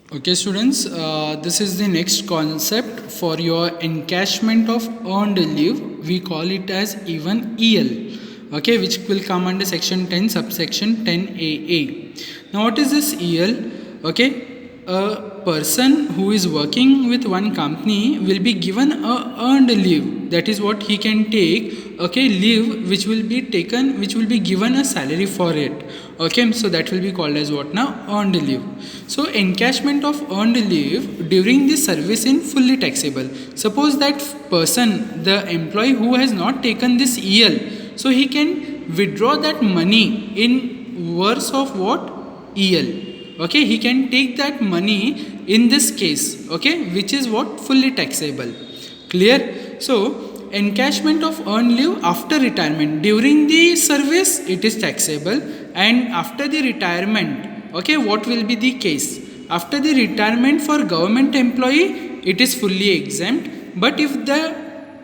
Okay, students, this is the next concept for your encashment of earned leave. We call it as even EL, okay, which will come under section 10, subsection 10AA. Now, what is this EL? Okay, a person who is working with one company will be given a earned leave. That is what he can take, okay, leave which will be taken, which will be given a salary for it. Okay, so that will be called as what now? Earned leave. So encashment of earned leave during the service in fully taxable. Suppose that person, the employee who has not taken this EL, so he can withdraw that money in worth of what? EL. Okay, he can take that money in this case, okay, which is what? Fully taxable. Clear? So encashment of earned leave after retirement. During the service it is taxable, and after the retirement, okay, what will be the case? After the retirement for government employee it is fully exempt, but if the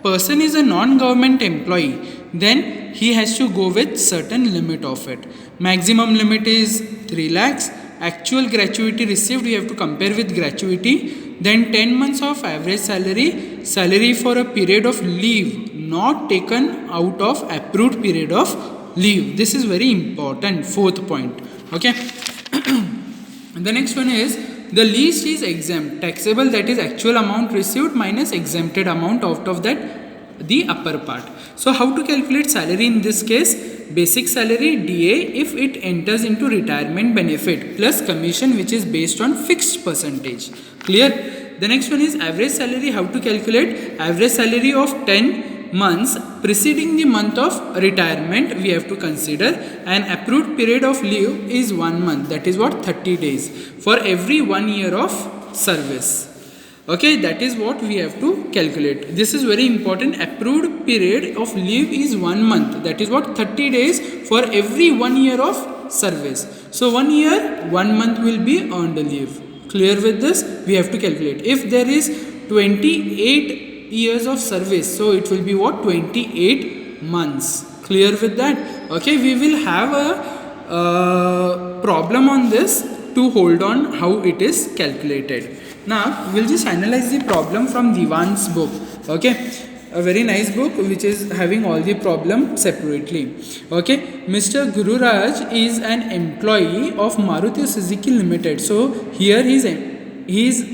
person is a non-government employee, then he has to go with certain limit of it. Maximum limit is 3 lakhs. Actual gratuity received, we have to compare with gratuity. Then 10 months of average salary for a period of leave not taken out of approved period of leave. This is very important, fourth point. Okay. The next one is the least is exempt, taxable, that is actual amount received minus exempted amount out of that, the upper part. So how to calculate salary in this case? Basic salary DA if it enters into retirement benefit plus commission, which is based on fixed percentage. Clear? The next one is average salary. How to calculate? Average salary of 10 months preceding the month of retirement we have to consider, and approved period of leave is 1 month, that is what? 30 days for every 1 year of service. Okay, that is what we have to calculate. This is very important. Approved period of leave is 1 month, that is what? 30 days for every 1 year of service. So 1 year, 1 month will be earned leave. Clear with this? We have to calculate. If there is 28 years of service, so it will be what? 28 months. Clear with that? Okay, we will have a problem on this to hold on how it is calculated. Now we'll just analyze the problem from Divan's book. Okay, a very nice book which is having all the problem separately. Okay, Mr. Gururaj is an employee of Maruti Suzuki Limited. So here he is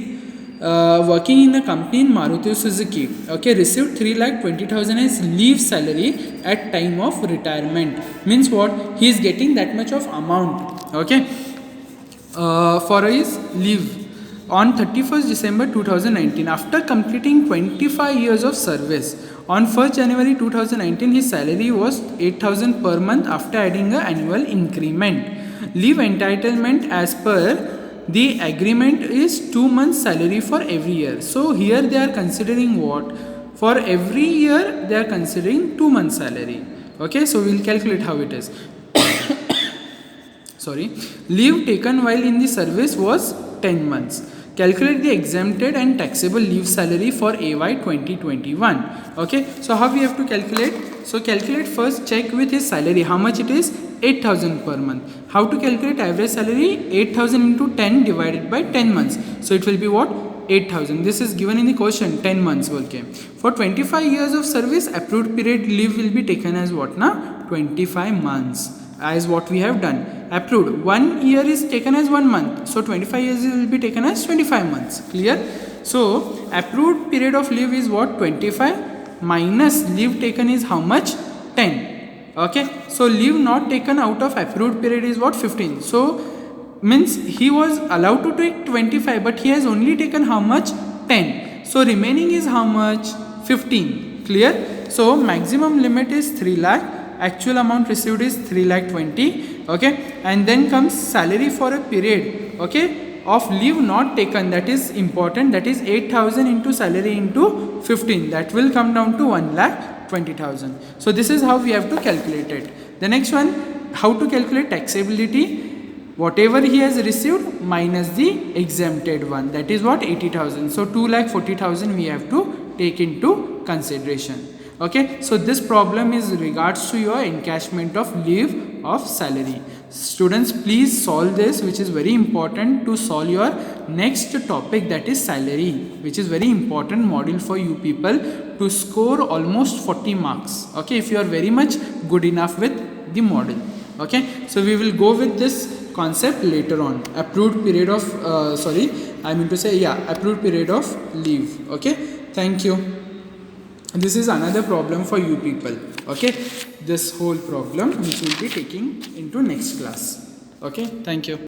working in a company in Maruti Suzuki. Okay, received 3,20,000 as leave salary at time of retirement. Means what? He is getting that much of amount. Okay, for his leave on 31st December 2019 after completing 25 years of service. On 1st January 2019 his salary was 8,000 per month after adding an annual increment. Leave entitlement as per the agreement is 2 months salary for every year. So here they are considering what? For every year they are considering 2 months salary. Okay, so we will calculate how it is. Sorry, leave taken while in the service was 10 months. Calculate the exempted and taxable leave salary for AY 2021. Okay, so how we have to calculate? So calculate first, check with his salary how much it is. 8,000 per month. How to calculate average salary? 8,000 into 10 divided by 10 months. So it will be what? 8,000. This is given in the question, 10 months. Okay. For 25 years of service, approved period leave will be taken as what now? 25 months. As what we have done. Approved. 1 year is taken as 1 month. So 25 years will be taken as 25 months. Clear? So approved period of leave is what? 25 minus leave taken is how much? 10. Okay. So leave not taken out of approved period is what? 15. So means he was allowed to take 25, but he has only taken how much? 10. So remaining is how much? 15. Clear? So maximum limit is 3 lakh. Actual amount received is 3,20,000. Okay, and then comes salary for a period, okay, of leave not taken. That is important. That is 8,000 into salary into 15. That will come down to 1,20,000. So this is how we have to calculate it. The next one, how to calculate taxability? Whatever he has received minus the exempted one. That is what? 80,000. So 2,40,000 we have to take into consideration. Okay, so this problem is regards to your encashment of leave of salary. Students, please solve this, which is very important to solve your next topic, that is salary, which is very important module for you people to score almost 40 marks. Okay, if you are very much good enough with the model. Okay, so we will go with this concept later on. Approved period of approved period of leave. Okay, thank you. This is another problem for you people. Okay, this whole problem which we will be taking into next class. Okay, thank you.